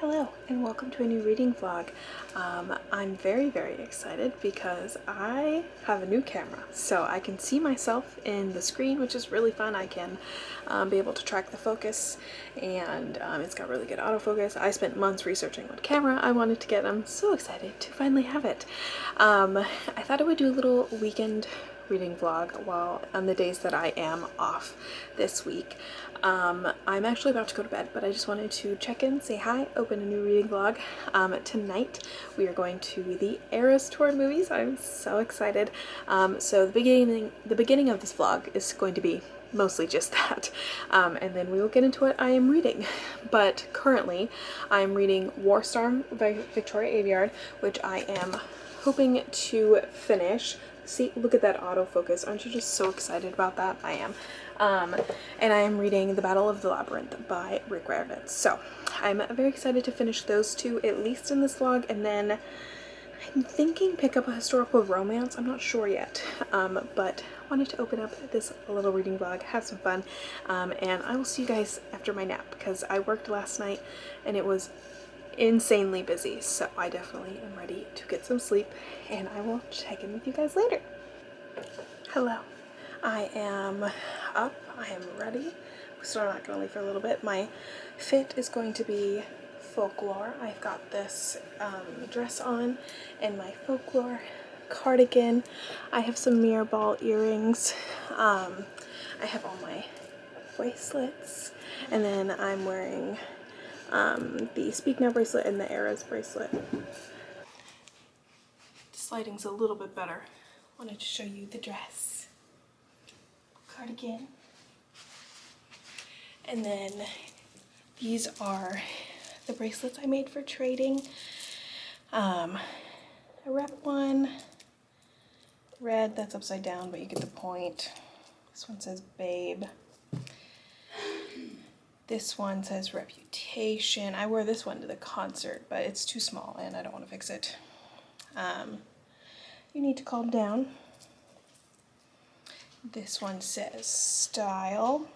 Hello and welcome to a new reading vlog. I'm very excited because I have a new camera, so I can see myself in the screen, which is really fun. I can be able to track the focus, and it's got really good autofocus. I spent months researching what camera I wanted to get. I'm so excited to finally have it. I thought I would do a little weekend reading vlog while on the days that I am off this week. I'm actually about to go to bed, but I just wanted to check in, say hi, open a new reading vlog. Tonight we are going to the Eras Tour movies. I'm so excited. So the beginning of this vlog is going to be mostly just that, and then we will get into what I am reading. But currently I am reading War Storm by Victoria Aveyard, which I am hoping to finish. See, look at that autofocus. Aren't you just so excited about that? I am. And I am reading The Battle of the Labyrinth by Rick Riordan. So I'm very excited to finish those two, at least in this vlog, and then I'm thinking pick up a historical romance. I'm not sure yet, but I wanted to open up this little reading vlog, have some fun, and I will see you guys after my nap because I worked last night and it was insanely busy, so I definitely am ready to get some sleep, and I will check in with you guys later. Hello, I am up, I am ready, so I'm not going to leave for a little bit. My fit is going to be folklore. I've got this dress on and my folklore cardigan. I have some mirror ball earrings. I have all my bracelets, and then I'm wearing the Speak Now bracelet and the Eras bracelet. This lighting's a little bit better. Wanted to show you the dress, cardigan, and then these are the bracelets I made for trading. I rep one red, that's upside down, but you get the point. This one says Babe. This one says Reputation. I wore this one to the concert, but it's too small and I don't want to fix it. You Need to Calm Down. This one says Style.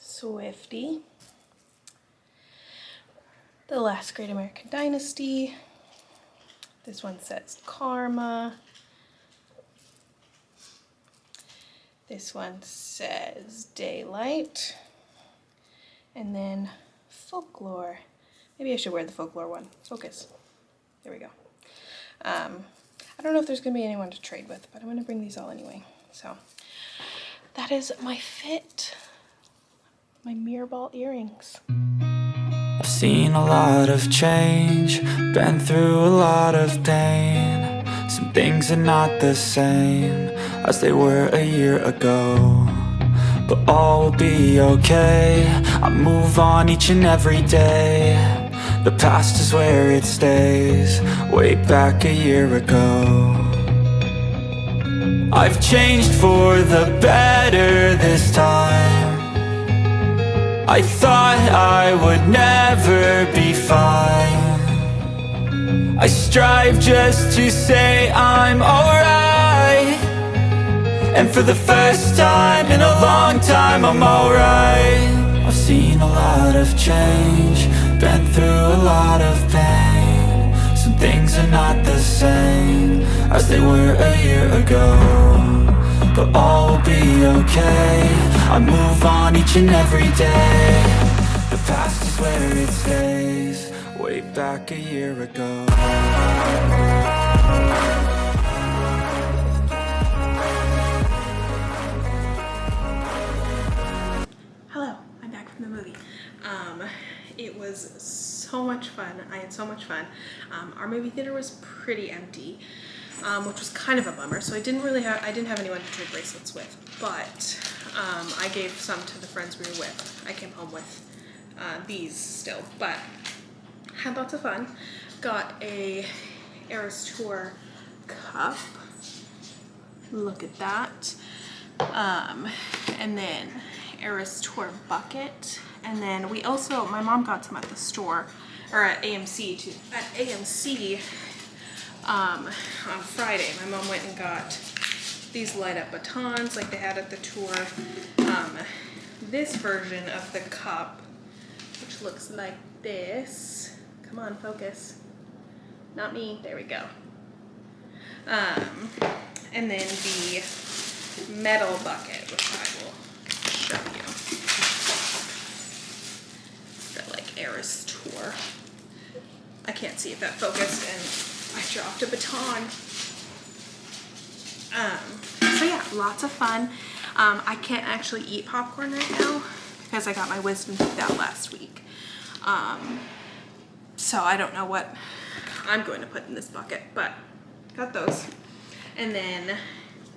Swifty. The Last Great American Dynasty. This one says Karma. This one says Daylight. And then Folklore. Maybe I should wear the folklore one. Focus. There we go. I don't know if there's going to be anyone to trade with, but I'm going to bring these all anyway. So that is my fit. My mirror ball earrings. I've seen a lot of change, been through a lot of pain. Some things are not the same as they were a year ago, but all will be okay. I move on each and every day. The past is where it stays, way back a year ago. I've changed for the better this time. I thought I would never be fine. I strive just to say I'm alright, and for the first time in a long time I'm alright. I've seen a lot of change, been through a lot of pain. Some things are not the same as they were a year ago, but all will be okay. I move on each and every day. The past is where it stays, way back a year ago. Hello, I'm back from the movie. It was so much fun. I had so much fun. Our movie theater was pretty empty, which was kind of a bummer. So I didn't have anyone to trade bracelets with, but I gave some to the friends we were with. I came home with these still, but had lots of fun. Got a Eras Tour cup. Look at that. And then Eras Tour bucket. And then we also, my mom got some at the store, or at AMC too. At AMC on Friday, my mom went and got these light up batons like they had at the tour. This version of the cup looks like this. Come on, focus. Not me. There we go. And then the metal bucket, which I will show you. The like Eras Tour. I can't see if that focused, and I dropped a baton. So yeah, lots of fun. I can't actually eat popcorn right now because I got my wisdom teeth out last week. So I don't know what I'm going to put in this bucket, but got those. And then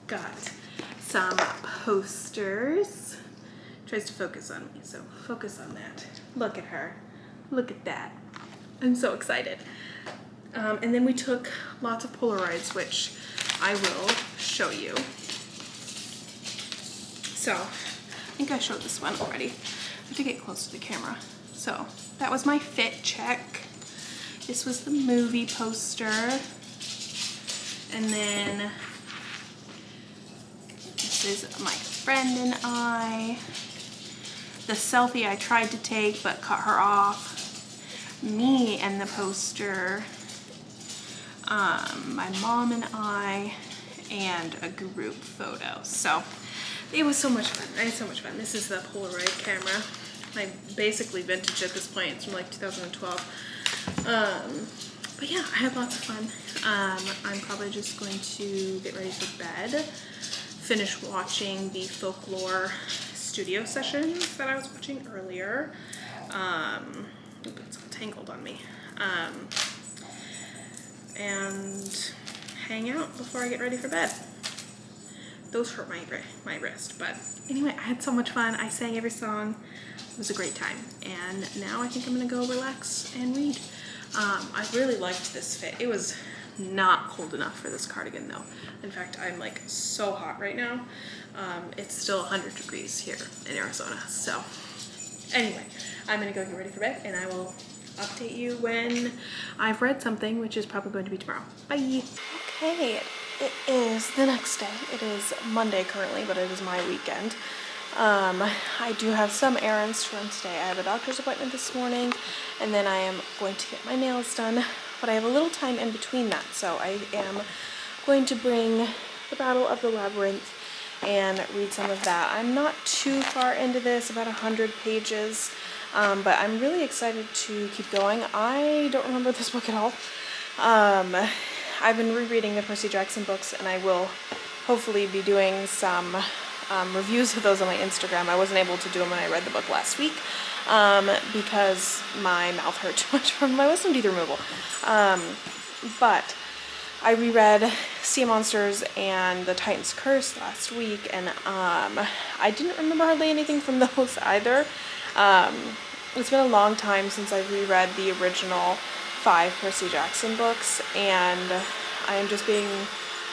got some posters. Tries to focus on me, so focus on that. Look at her. Look at that. I'm so excited. And then we took lots of Polaroids, which I will show you. So, I think I showed this one already. I have to get close to the camera. So, that was my fit check. This was the movie poster. And then this is my friend and I. The selfie I tried to take but cut her off. Me and the poster. My mom and I, and a group photo. So it was so much fun. I had so much fun. This is the Polaroid camera. Basically vintage at this point. It's from like 2012. But yeah, I had lots of fun. I'm probably just going to get ready for bed. Finish watching the folklore studio sessions that I was watching earlier. Oops, it's all tangled on me. And hang out before I get ready for bed. Those hurt my wrist, but anyway, I had so much fun. I sang every song. It was a great time, and now I think I'm gonna go relax and read. I really liked this fit. It was not cold enough for this cardigan though. In fact, I'm like so hot right now. It's still 100 degrees here in Arizona. So anyway, I'm gonna go get ready for bed, and I will update you when I've read something, which is probably going to be tomorrow. Bye. Okay, it is the next day. It is Monday currently, but it is my weekend. I do have some errands to run today. I have a doctor's appointment this morning, and then I am going to get my nails done, but I have a little time in between that, so I am going to bring The Battle of the Labyrinth and read some of that. I'm not too far into this, about 100 pages. But I'm really excited to keep going. I don't remember this book at all. I've been rereading the Percy Jackson books, and I will hopefully be doing some reviews of those on my Instagram. I wasn't able to do them when I read the book last week because my mouth hurt too much from my wisdom teeth removal. But I reread Sea Monsters and The Titan's Curse last week, and I didn't remember hardly anything from those either. It's been a long time since I reread the original 5 Percy Jackson books, and I am just being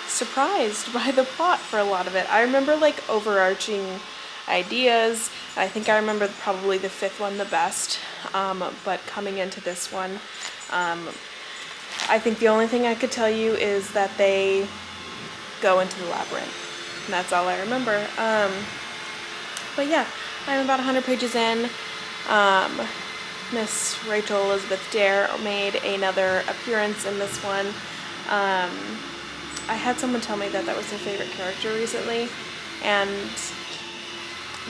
surprised by the plot for a lot of it. I remember like overarching ideas. I think I remember probably the 5th one the best, but coming into this one, I think the only thing I could tell you is that they go into the labyrinth, and that's all I remember. But yeah, I'm about 100 pages in. Miss Rachel Elizabeth Dare made another appearance in this one. I had someone tell me that that was their favorite character recently, and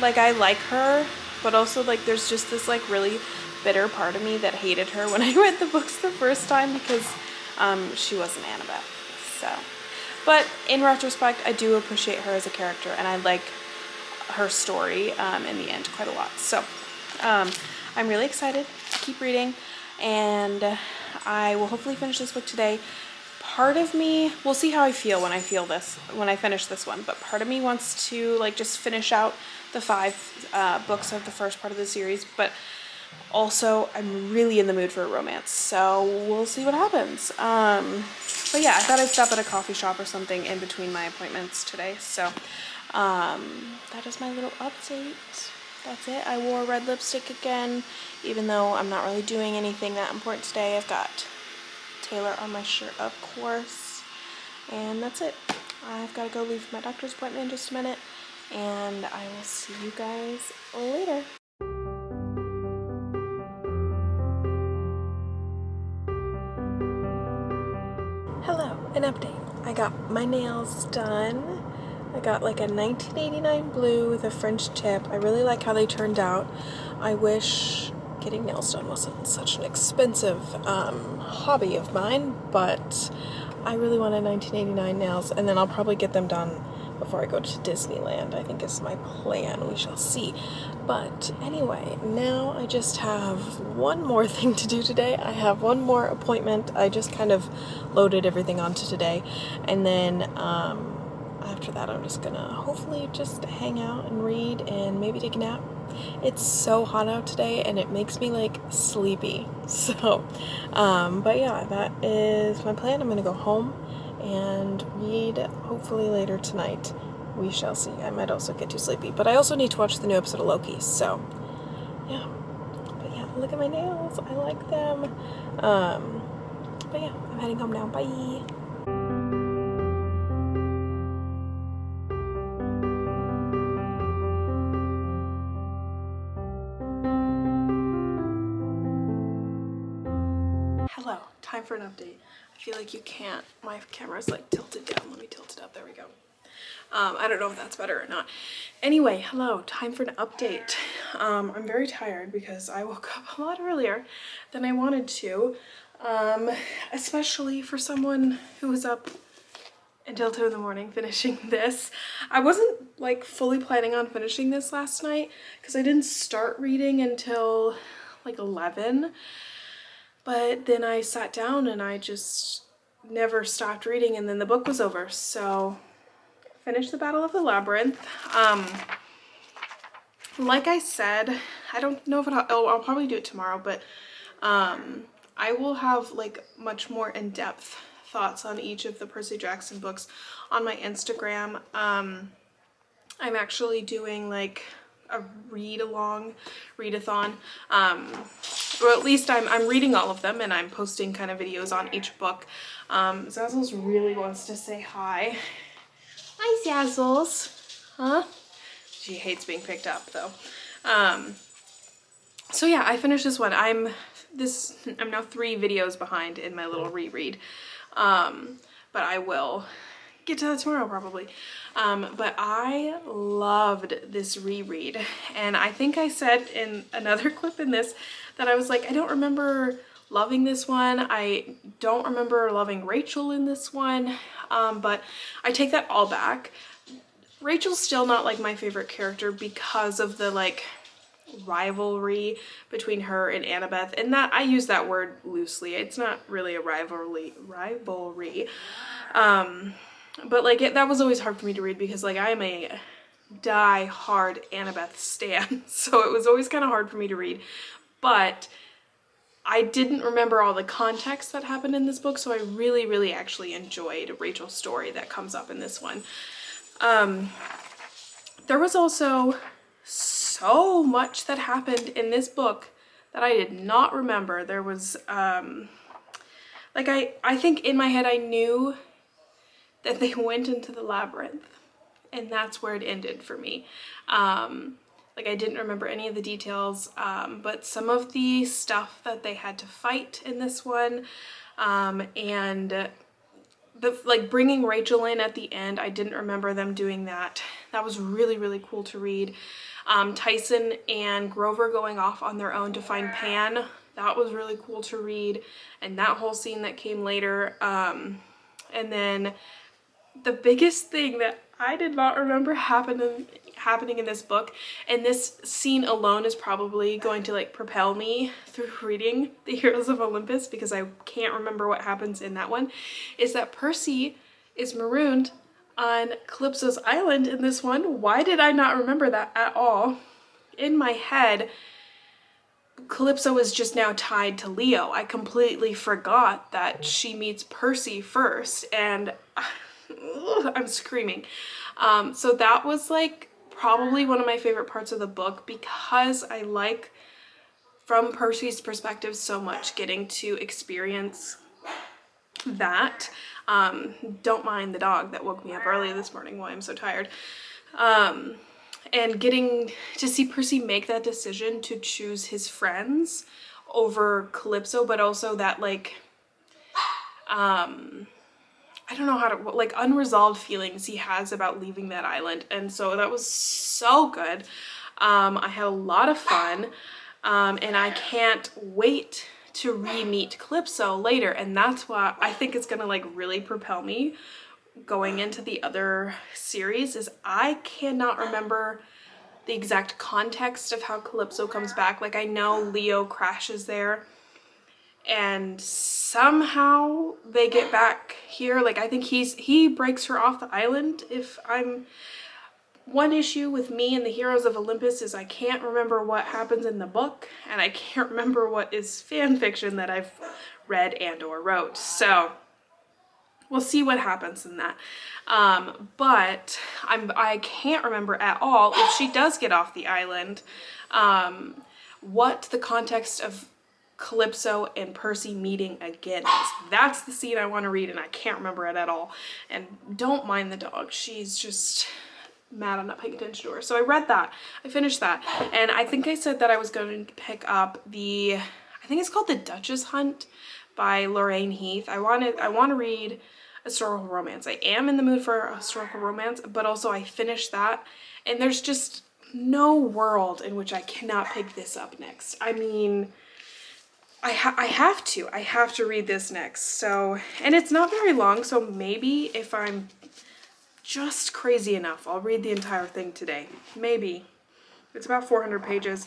like I like her, but also like there's just this like really bitter part of me that hated her when I read the books the first time because she wasn't Annabeth. So, but in retrospect, I do appreciate her as a character, and I like her story in the end quite a lot. So I'm really excited to keep reading, and I will hopefully finish this book today. Part of me, we'll see how I feel when I finish this one, but part of me wants to like just finish out the 5 books of the first part of the series, but also I'm really in the mood for a romance, so we'll see what happens. But yeah, I thought I'd stop at a coffee shop or something in between my appointments today, so that is my little update. That's it. I wore red lipstick again, even though I'm not really doing anything that important today. I've got Taylor on my shirt, of course, and that's it. I've got to go leave for my doctor's appointment in just a minute, and I will see you guys later. an update. I got my nails done. I got like a 1989 blue with a French tip. I really like how they turned out. I wish getting nails done wasn't such an expensive hobby of mine, but I really wanted 1989 nails, and then I'll probably get them done before I go to Disneyland, I think is my plan. We shall see. But anyway, now I just have one more thing to do today. I have one more appointment. I just kind of loaded everything onto today, and then after that I'm just gonna hopefully just hang out and read and maybe take a nap. It's so hot out today and it makes me like sleepy. So but yeah, that is my plan. I'm gonna go home and read hopefully later tonight. We shall see. I might also get too sleepy, but I also need to watch the new episode of Loki, so yeah. But yeah, look at my nails. I like them. But yeah, I'm heading home now. Bye. Hello, time for an update. I feel like you can't, my camera's like tilted down. Let me tilt it up, there we go. I don't know if that's better or not. Anyway, hello, time for an update. I'm very tired because I woke up a lot earlier than I wanted to, especially for someone who was up until 2 in the morning finishing this. I wasn't like fully planning on finishing this last night because I didn't start reading until like 11. But then I sat down and I just never stopped reading, and then the book was over. So finished the Battle of the Labyrinth. Like I said, I don't know if I'll probably do it tomorrow, but I will have like much more in-depth thoughts on each of the Percy Jackson books on my Instagram. I'm actually doing like a readathon, or at least I'm reading all of them and I'm posting kind of videos on each book. Zazzles really wants to say hi. Hi, Zazzles. Huh? She hates being picked up though. So yeah, I finished this one. I'm now 3 videos behind in my little reread. But I will get to that tomorrow probably. But I loved this reread, and I think I said in another clip in this that I was like, I don't remember loving this one. I don't remember loving Rachel in this one, but I take that all back. Rachel's still not like my favorite character because of the like rivalry between her and Annabeth, and that I use that word loosely. It's not really a rivalry. But like that was always hard for me to read because like I'm a die-hard Annabeth stan, so it was always kind of hard for me to read. But I didn't remember all the context that happened in this book, so I really actually enjoyed Rachel's story that comes up in this one. There was also so much that happened in this book that I did not remember. There was like I think in my head I knew that they went into the labyrinth, and that's where it ended for me. Like I didn't remember any of the details, but some of the stuff that they had to fight in this one, and the like bringing Rachel in at the end, I didn't remember them doing that. That was really cool to read. Tyson and Grover going off on their own to find Pan, that was really cool to read, and that whole scene that came later. And then the biggest thing that I did not remember happening in this book, and this scene alone is probably going to like propel me through reading the Heroes of Olympus because I can't remember what happens in that one, is that Percy is marooned on Calypso's island in this one. Why did I not remember that at all? In my head, Calypso is just now tied to Leo. I completely forgot that she meets Percy first, and I'm screaming. So that was like probably one of my favorite parts of the book because I like, from Percy's perspective, so much getting to experience that. Don't mind the dog that woke me up early this morning while I'm so tired. And getting to see Percy make that decision to choose his friends over Calypso, but also that like, I I don't know how to, like, unresolved feelings he has about leaving that island. And so that was so good. I had a lot of fun, and I can't wait to re-meet Calypso later. And that's why I think it's gonna like really propel me going into the other series, is I cannot remember the exact context of how Calypso comes back. Like, I know Leo crashes there and somehow they get back here. Like, I think he breaks her off the island. If I'm, one issue with me and the Heroes of Olympus is I can't remember what happens in the book, and I can't remember what is fan fiction that I've read and or wrote. So we'll see what happens in that. But I can't remember at all if she does get off the island, what the context of Calypso and Percy meeting again is. That's the scene I want to read, and I can't remember it at all. And don't mind the dog. She's just mad I'm not paying attention to her. So I read that. I finished that. And I think I said that I was going to pick up the, I think it's called The Duchess Hunt by Lorraine Heath. I want to read historical romance. I am in the mood for a historical romance, but also I finished that, and there's just no world in which I cannot pick this up next. I mean, I have to read this next. So, and it's not very long, so maybe if I'm just crazy enough, I'll read the entire thing today. Maybe. It's about 400 pages.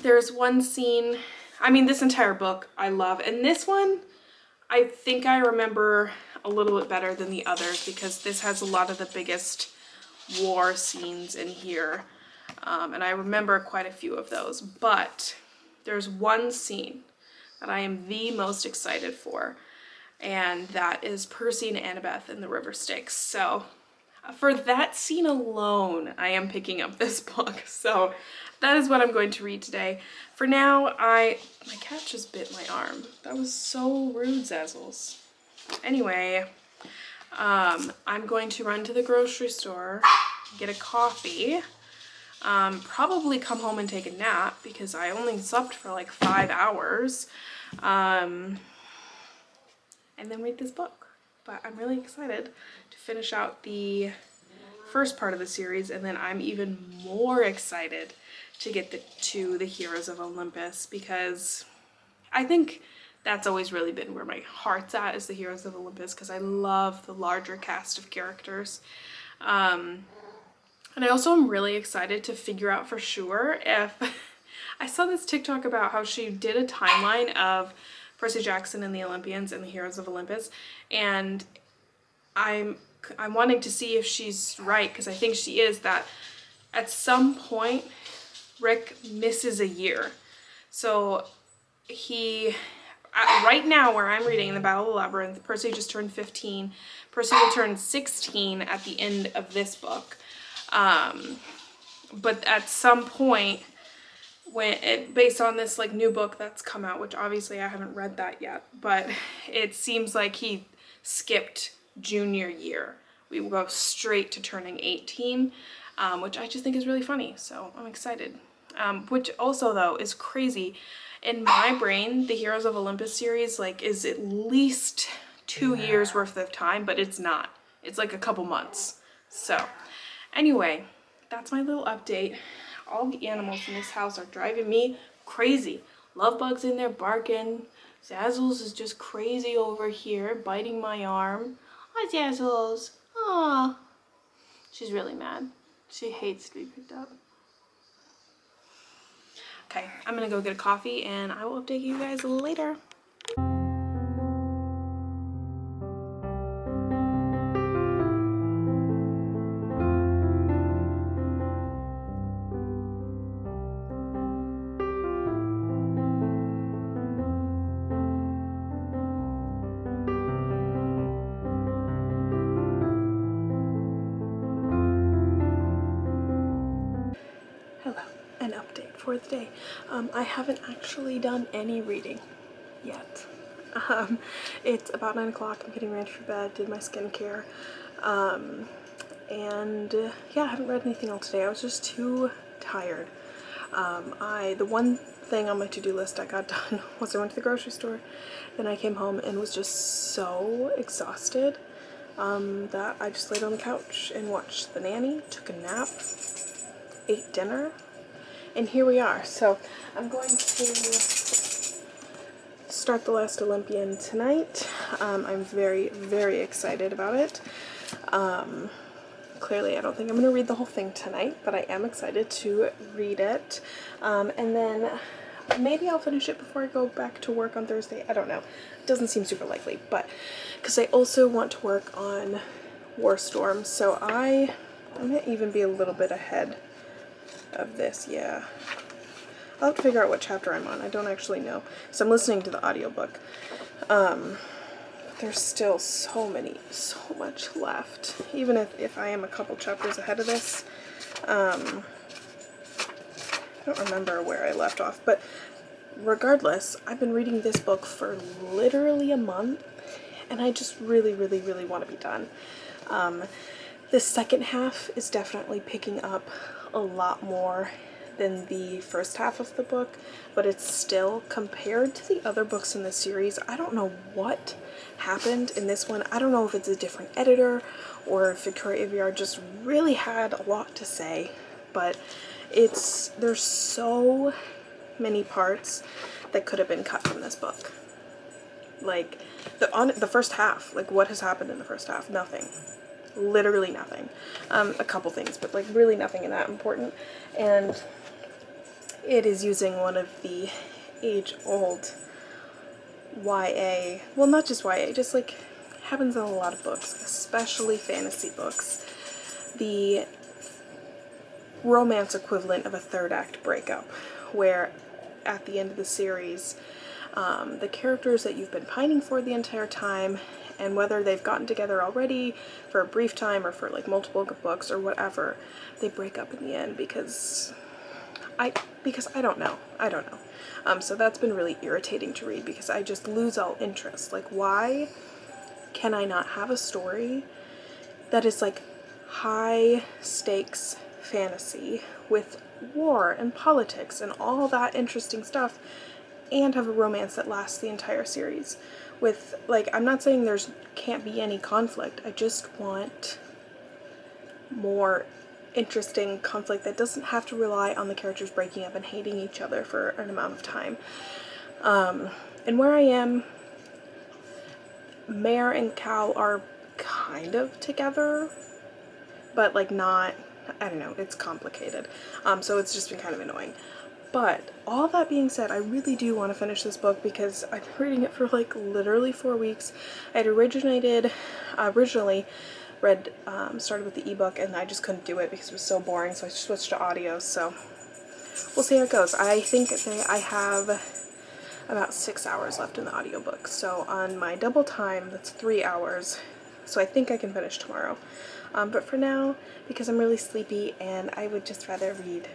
There's one scene, I mean, this entire book I love, and this one I think I remember a little bit better than the others because this has a lot of the biggest war scenes in here. And I remember quite a few of those, but there's one scene that I am the most excited for, and that is Percy and Annabeth in the River Styx. So for that scene alone, I am picking up this book. So that is what I'm going to read today. For now, my cat just bit my arm. That was so rude, Zazzles. Anyway, I'm going to run to the grocery store, get a coffee, probably come home and take a nap because I only slept for like 5 hours, and then read this book. But I'm really excited to finish out the first part of the series, and then I'm even more excited to get to the Heroes of Olympus, because I think that's always really been where my heart's at, is the Heroes of Olympus, because I love the larger cast of characters. And I also am really excited to figure out for sure if I saw this TikTok about how she did a timeline of Percy Jackson and the Olympians and the Heroes of Olympus, and I'm wanting to see if she's right, because I think she is, that at some point Rick misses a year. So he, right now where I'm reading in the Battle of the Labyrinth, Percy just turned 15. Percy will turn 16 at the end of this book. But at some point, based on this like new book that's come out, which obviously I haven't read that yet, but it seems like he skipped junior year. We will go straight to turning 18, which I just think is really funny. So I'm excited. Which also though is crazy. In my brain, the Heroes of Olympus series like is at least 2 years worth of time, but it's not. It's like a couple months. So anyway, that's my little update. All the animals in this house are driving me crazy. Lovebug's in there barking. Zazzles is just crazy over here, biting my arm. Hi, Zazzles. Aw. She's really mad. She hates to be picked up. Okay, I'm gonna go get a coffee and I will update you guys later. Hello, an update for the day. I haven't actually done any reading yet. It's about 9 o'clock, I'm getting ready for bed, did my skincare, and yeah, I haven't read anything all today. I was just too tired. The one thing on my to-do list I got done was I went to the grocery store, then I came home and was just so exhausted that I just laid on the couch and watched The Nanny, took a nap, ate dinner, and here we are. So I'm going to start The Last Olympian tonight. I'm very, very excited about it. Clearly I don't think I'm going to read the whole thing tonight, but I am excited to read it. And then maybe I'll finish it before I go back to work on Thursday. I don't know. It doesn't seem super likely, but because I also want to work on War Storm, so I might even be a little bit ahead of this, yeah. I'll have to figure out what chapter I'm on. I don't actually know. So I'm listening to the audiobook. There's still so much left. Even if I am a couple chapters ahead of this. I don't remember where I left off, but regardless, I've been reading this book for literally a month, and I just really, really, really want to be done. The second half is definitely picking up a lot more than the first half of the book, but it's still, compared to the other books in the series, I don't know what happened in this one. I don't know if it's a different editor or if Victoria Aveyard just really had a lot to say, but there's so many parts that could have been cut from this book. Like the first half, like what has happened in the first half? Nothing. Literally nothing. A couple things, but like really nothing that important. And it is using one of the age-old YA, well, not just YA, just like happens in a lot of books, especially fantasy books, the romance equivalent of a third act breakup, where at the end of the series, the characters that you've been pining for the entire time, and whether they've gotten together already for a brief time or for like multiple books or whatever, they break up in the end because I don't know. So that's been really irritating to read because I just lose all interest. Like, why can I not have a story that is like high stakes fantasy with war and politics and all that interesting stuff, and have a romance that lasts the entire series with, like, I'm not saying can't be any conflict, I just want more interesting conflict that doesn't have to rely on the characters breaking up and hating each other for an amount of time. And where I am, Mare and Cal are kind of together, but like not, I don't know, it's complicated. So it's just been kind of annoying. But all that being said, I really do want to finish this book because I've been reading it for like literally 4 weeks. I had originally started with the ebook, and I just couldn't do it because it was so boring, so I switched to audio. So we'll see how it goes. I think I have about 6 hours left in the audiobook, so on my double time, that's 3 hours, so I think I can finish tomorrow. But for now, because I'm really sleepy and I would just rather read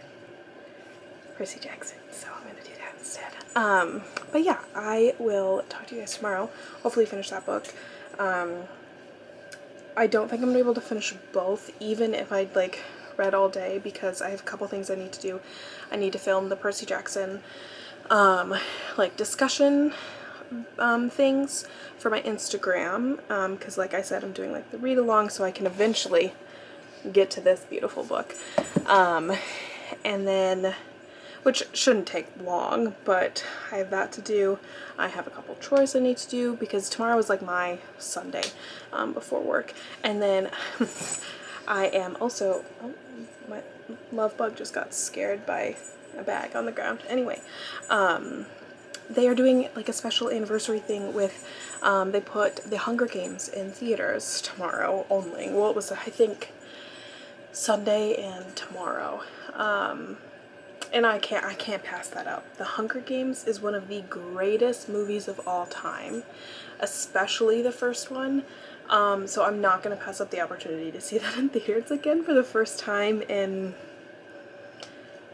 Percy Jackson, so I'm going to do that instead. But yeah, I will talk to you guys tomorrow, hopefully finish that book. I don't think I'm going to be able to finish both, even if I'd like read all day, because I have a couple things I need to do. I need to film the Percy Jackson like discussion things for my Instagram, because like I said, I'm doing like the read along so I can eventually get to this beautiful book. And then, which shouldn't take long, but I have that to do. I have a couple chores I need to do because tomorrow is like my Sunday before work. And then I am also, oh, my love bug just got scared by a bag on the ground. Anyway, they are doing like a special anniversary thing with, they put the Hunger Games in theaters tomorrow only. Well, it was, I think, Sunday and tomorrow. And I can't pass that up. The Hunger Games is one of the greatest movies of all time, especially the first one. So I'm not going to pass up the opportunity to see that in theaters again for the first time in,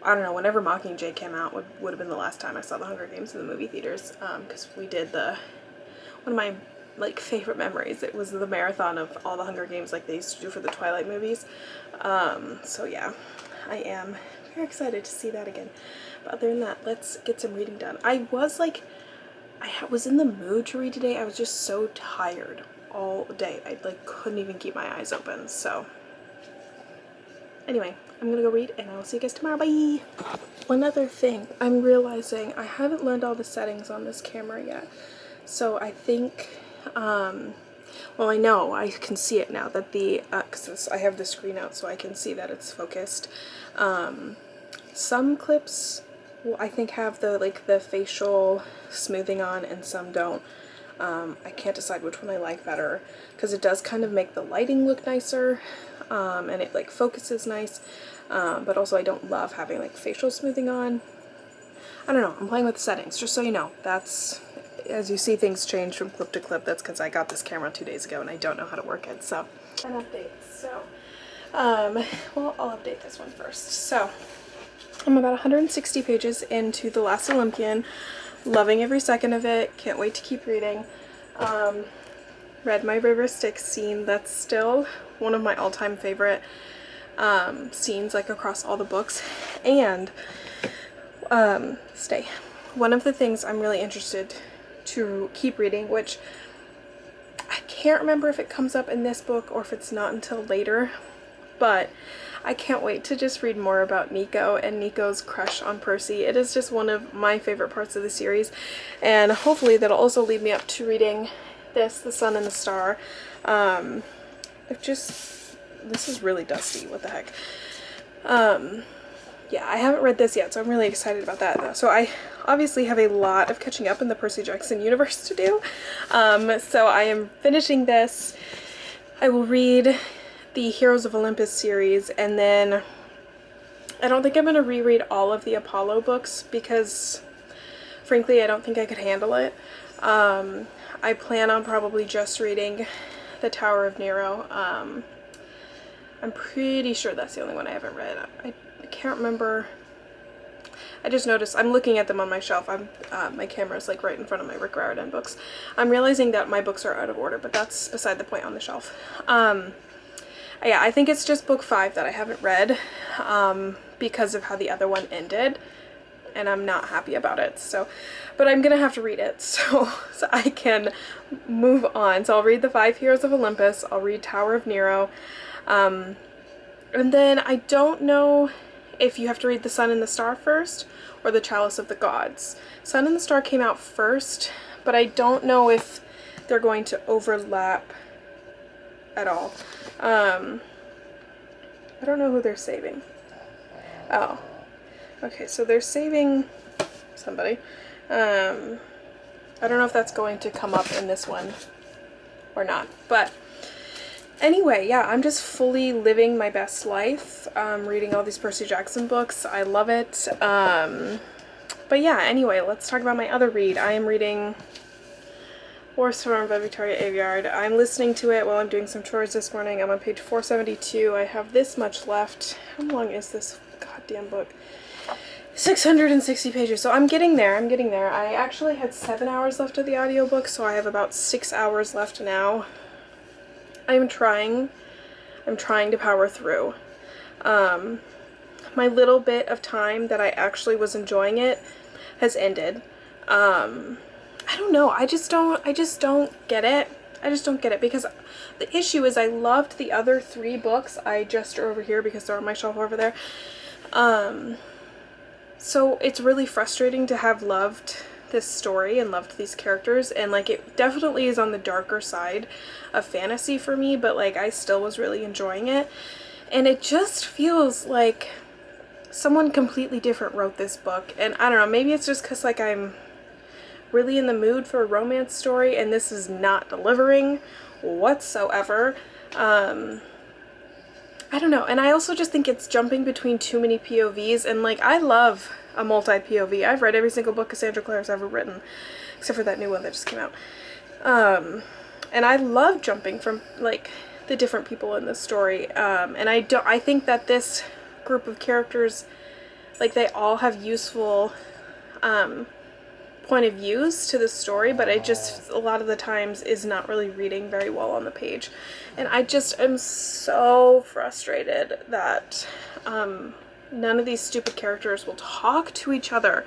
I don't know, whenever Mockingjay came out would have been the last time I saw the Hunger Games in the movie theaters, because we did one of my like favorite memories. It was the marathon of all the Hunger Games like they used to do for the Twilight movies. So yeah, I am very excited to see that again. But other than that, let's get some reading done. I was in the mood to read today. I was just so tired all day. I like couldn't even keep my eyes open. So anyway, I'm gonna go read and I will see you guys tomorrow. Bye! One other thing, I'm realizing I haven't learned all the settings on this camera yet. So I think, well, I know I can see it now that because I have the screen out so I can see that it's focused. Some clips, well, I think have the facial smoothing on and some don't. I can't decide which one I like better because it does kind of make the lighting look nicer, and it like focuses nice, but also I don't love having like facial smoothing on. I don't know, I'm playing with the settings, just so you know. That's, as you see things change from clip to clip, that's because I got this camera 2 days ago and I don't know how to work it. So, an update. So, well, I'll update this one first. So, I'm about 160 pages into The Last Olympian, loving every second of it, can't wait to keep reading. Read my river Styx scene, that's still one of my all-time favorite scenes, like across all the books. And one of the things I'm really interested to keep reading, which I can't remember if it comes up in this book or if it's not until later, but I can't wait to just read more about Nico and Nico's crush on Percy. It is just one of my favorite parts of the series, and hopefully that'll also lead me up to reading this, The Sun and the Star. This is really dusty, what the heck. Yeah, I haven't read this yet, so I'm really excited about that though. So I obviously have a lot of catching up in the Percy Jackson universe to do. So I am finishing this. I will read the Heroes of Olympus series, and then I don't think I'm going to reread all of the Apollo books because frankly I don't think I could handle it. I plan on probably just reading the Tower of Nero. I'm pretty sure that's the only one I haven't read. I can't remember. I just noticed, I'm looking at them on my shelf. My camera's like right in front of my Rick Riordan books. I'm realizing that my books are out of order, but that's beside the point on the shelf. Yeah, I think it's just book 5 that I haven't read because of how the other one ended, and I'm not happy about it. So, but I'm gonna have to read it so I can move on. So I'll read the 5 Heroes of Olympus. I'll read Tower of Nero, and then I don't know if you have to read The Sun and the Star first or the Chalice of the Gods. Sun and the Star came out first, but I don't know if they're going to overlap at all. I don't know who they're saving. Oh, okay, so they're saving somebody. I don't know if that's going to come up in this one or not, but anyway, yeah, I'm just fully living my best life, reading all these Percy Jackson books. I love it. But yeah, anyway, let's talk about my other read. I am reading War Storm by Victoria Aveyard. I'm listening to it while I'm doing some chores this morning. I'm on page 472. I have this much left. How long is this goddamn book? 660 pages. So I'm getting there. I actually had 7 hours left of the audiobook, so I have about 6 hours left now. I'm trying to power through. My little bit of time that I actually was enjoying it has ended. I don't know. I just don't get it. I just don't get it because the issue is I loved the other 3 books. I just are over here because they're on my shelf over there. So it's really frustrating to have loved this story and loved these characters, and like it definitely is on the darker side of fantasy for me, but like I still was really enjoying it, and it just feels like someone completely different wrote this book. And I don't know, maybe it's just because like I'm really in the mood for a romance story and this is not delivering whatsoever. I don't know, and I also just think it's jumping between too many POVs, and like I love a multi-POV. I've read every single book Cassandra Clare's ever written, except for that new one that just came out. And I love jumping from like the different people in the story. And I think that this group of characters, like they all have useful point of views to the story, but I just a lot of the times is not really reading very well on the page, and I just am so frustrated that None of these stupid characters will talk to each other.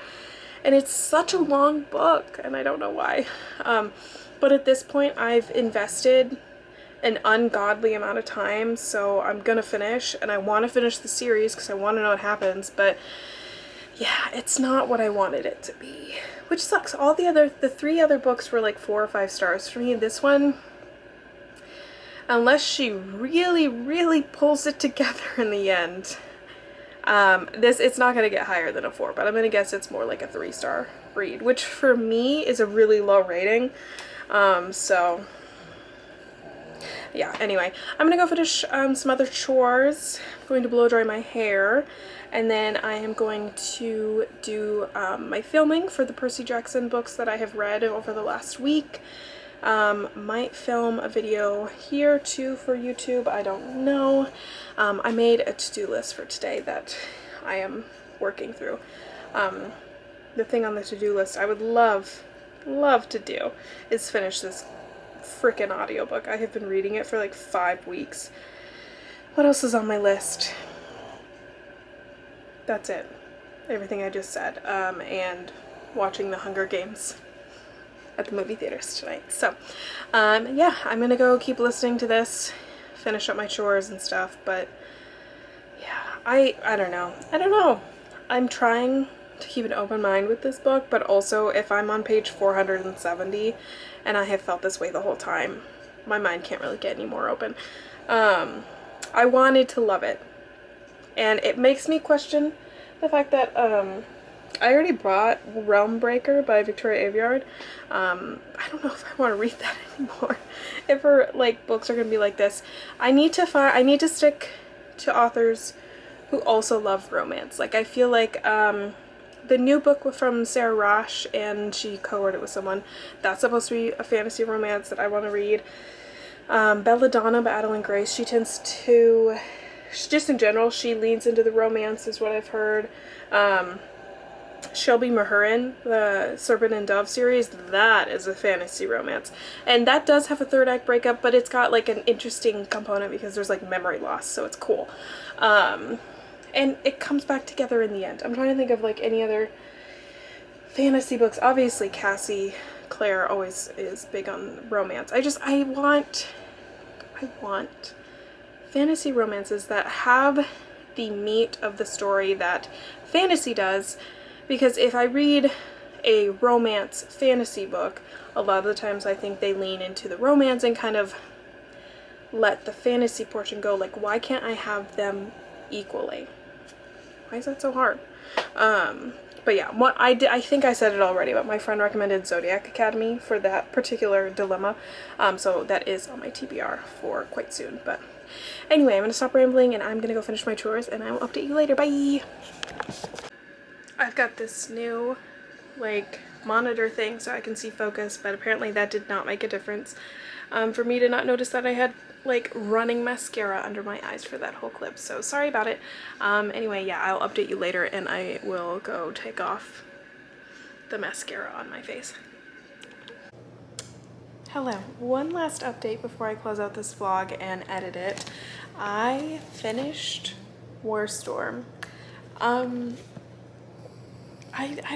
And it's such a long book, and I don't know why. But at this point, I've invested an ungodly amount of time, so I'm gonna finish, and I want to finish the series because I want to know what happens, but yeah, it's not what I wanted it to be, which sucks. The 3 other books were like 4 or 5 stars for me. This one, unless she really, really pulls it together in the end, it's not going to get higher than a 4, but I'm going to guess it's more like a 3-star read, which for me is a really low rating. So yeah, anyway, I'm gonna go finish some other chores. I'm going to blow dry my hair, and then I am going to do my filming for the Percy Jackson books that I have read over the last week. Might film a video here too for YouTube, I don't know. I made a to-do list for today that I am working through. The thing on the to-do list I would love to do is finish this freaking audiobook. I have been reading it for like 5 weeks. What else is on my list? That's it. Everything I just said. And watching The Hunger Games at the movie theaters tonight. So, yeah, I'm gonna go keep listening to this, finish up my chores and stuff, but yeah, I don't know. I'm trying to keep an open mind with this book, but also if I'm on page 470 and I have felt this way the whole time, my mind can't really get any more open. I wanted to love it, and it makes me question the fact that I already bought Realm Breaker by Victoria Aveyard. I don't know if I want to read that anymore. If her like books are gonna be like this, I need to stick to authors who also love romance. Like, I feel like the new book from Sarah Rosh, and she co-wrote it with someone, that's supposed to be a fantasy romance that I want to read. Belladonna by Adeline Grace, just in general, she leans into the romance is what I've heard. Shelby Mahurin, the Serpent and Dove series, that is a fantasy romance. And that does have a 3rd act breakup, but it's got like an interesting component because there's like memory loss, so it's cool. And it comes back together in the end. I'm trying to think of like any other fantasy books. Obviously Cassie Clare always is big on romance. I want fantasy romances that have the meat of the story that fantasy does, because if I read a romance fantasy book, a lot of the times I think they lean into the romance and kind of let the fantasy portion go. Like, why can't I have them equally? Why is that so hard? But yeah, I think I said it already, but my friend recommended Zodiac Academy for that particular dilemma. So that is on my TBR for quite soon. But anyway, I'm going to stop rambling and I'm going to go finish my chores, and I will update you later. Bye! I've got this new like monitor thing so I can see focus, but apparently that did not make a difference for me to not notice that I had like running mascara under my eyes for that whole clip, so sorry about it. Anyway, yeah, I'll update you later, and I will go take off the mascara on my face. Hello, one last update before I close out this vlog and edit it. I finished War Storm. I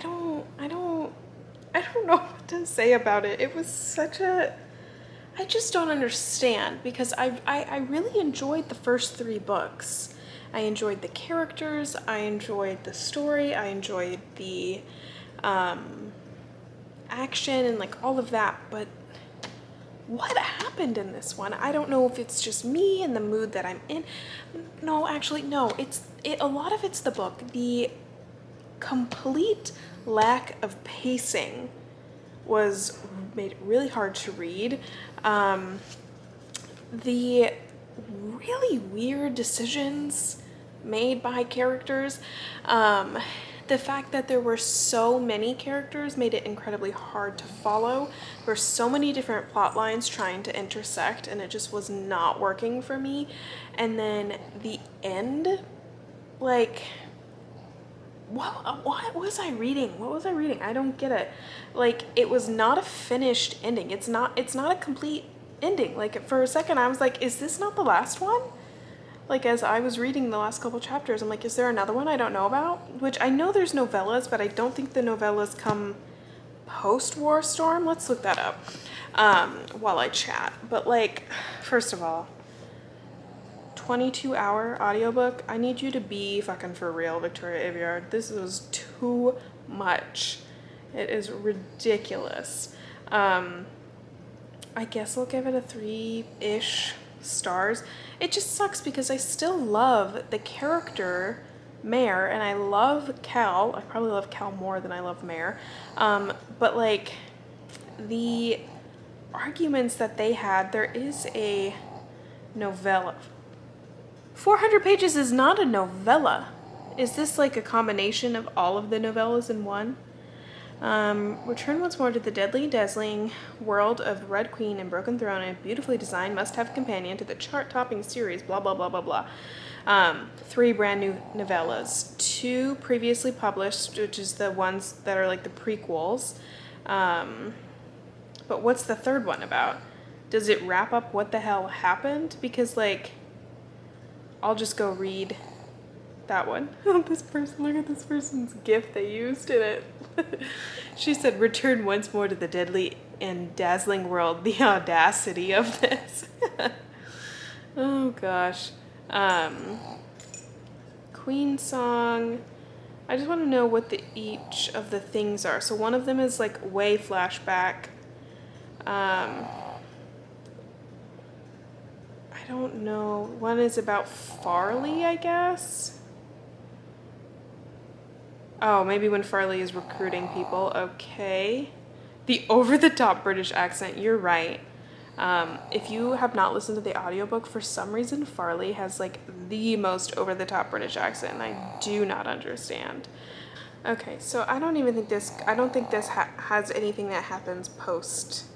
don't know what to say about it. It was such a, I just don't understand, because I really enjoyed the first 3 books. I enjoyed the characters, I enjoyed the story, I enjoyed the action and like all of that, but what happened in this one? I don't know if it's just me and the mood that I'm in. No, actually, no. A lot of it's the book. The complete lack of pacing made it really hard to read. The really weird decisions made by characters. The fact that there were so many characters made it incredibly hard to follow. There were so many different plot lines trying to intersect, and it just was not working for me. And then the end, like, what was I reading? What was I reading? I don't get it. Like, it was not a finished ending. It's not a complete ending. Like, for a second I was like, is this not the last one? like as I was reading the last couple chapters, I'm like, is there another one I don't know about? Which I know there's novellas, but I don't think the novellas come post-War Storm. Let's look that up while I chat. But like, first of all, 22-hour audiobook. I need you to be fucking for real, Victoria Aveyard. This was too much. It is ridiculous. I guess I'll give it a 3-ish stars. It just sucks because I still love the character Mare, and I love Cal. I probably love Cal more than I love Mare. But like the arguments that they had, there is a novella. 400 pages is not a novella. Is this like a combination of all of the novellas in one? Return once more to the deadly, dazzling world of the Red Queen and Broken Throne, a beautifully designed must-have companion to the chart-topping series, blah, blah, blah, blah, blah. 3 brand new novellas. 2 previously published, which is the ones that are like the prequels. But what's the 3rd one about? Does it wrap up what the hell happened? Because like, I'll just go read that one. This person, look at this person's gift they used in it. She said, return once more to the deadly and dazzling world. The audacity of this. Oh gosh. Queen song. I just want to know what each of the things are. So one of them is like way flashback. I don't know. One is about Farley, I guess. Oh, maybe when Farley is recruiting people. Okay. The over-the-top British accent, you're right. If you have not listened to the audiobook, for some reason Farley has like the most over-the-top British accent, and I do not understand. Okay, so I don't think this has anything that happens post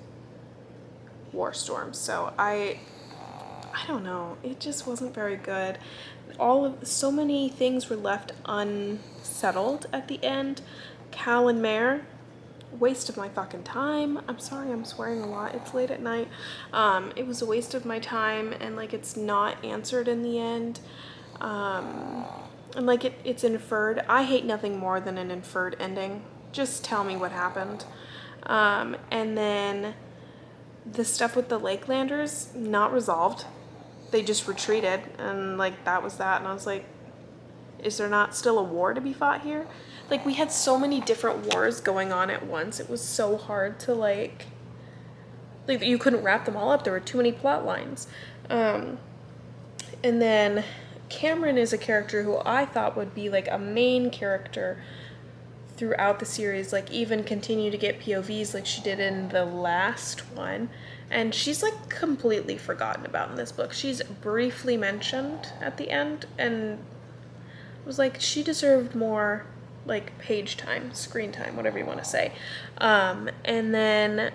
Warstorm, so I don't know. It just wasn't very good. So many things were left unsettled at the end. Cal and Mare, waste of my fucking time. I'm sorry, I'm swearing a lot. It's late at night. It was a waste of my time, and like it's not answered in the end. And like it's inferred. I hate nothing more than an inferred ending. Just tell me what happened. And then the stuff with the Lakelanders, not resolved. They just retreated, and like that was that. And I was like, is there not still a war to be fought here? Like, we had so many different wars going on at once. It was so hard to like you couldn't wrap them all up. There were too many plot lines. And then Cameron is a character who I thought would be like a main character throughout the series, like even continue to get POVs like she did in the last one. And she's like completely forgotten about in this book. She's briefly mentioned at the end, and it was like she deserved more like page time, screen time, whatever you want to say. And then,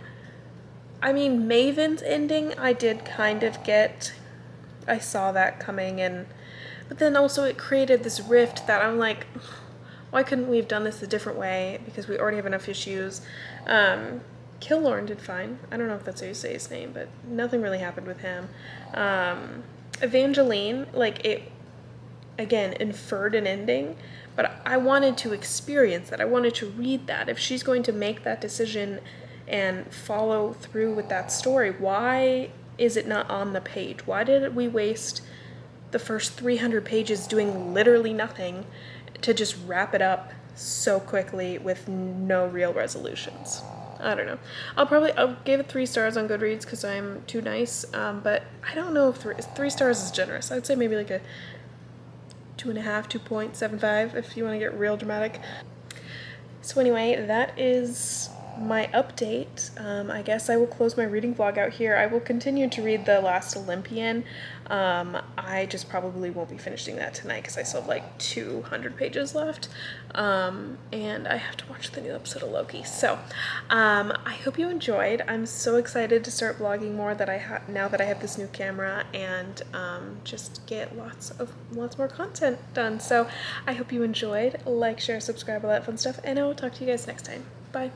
I mean, Maven's ending, I did kind of get, I saw that coming, but then also it created this rift that I'm like, why couldn't we have done this a different way? Because we already have enough issues. Killorn did fine. I don't know if that's how you say his name, but nothing really happened with him. Evangeline, like it, again, inferred an ending, but I wanted to experience that. I wanted to read that. If she's going to make that decision and follow through with that story, why is it not on the page? Why did we waste the first 300 pages doing literally nothing to just wrap it up so quickly with no real resolutions? I don't know. I'll give it 3 stars on Goodreads because I'm too nice, but I don't know if 3 stars is generous. I'd say maybe like a 2.5, 2.75 if you want to get real dramatic. So anyway, that is my update. I guess I will close my reading vlog out here. I will continue to read The Last Olympian. I just probably won't be finishing that tonight because I still have like 200 pages left. And I have to watch the new episode of Loki. So I hope you enjoyed. I'm so excited to start vlogging more now that I have this new camera, and just get lots more content done. So I hope you enjoyed. Like, share, subscribe, all that fun stuff, and I will talk to you guys next time. Bye.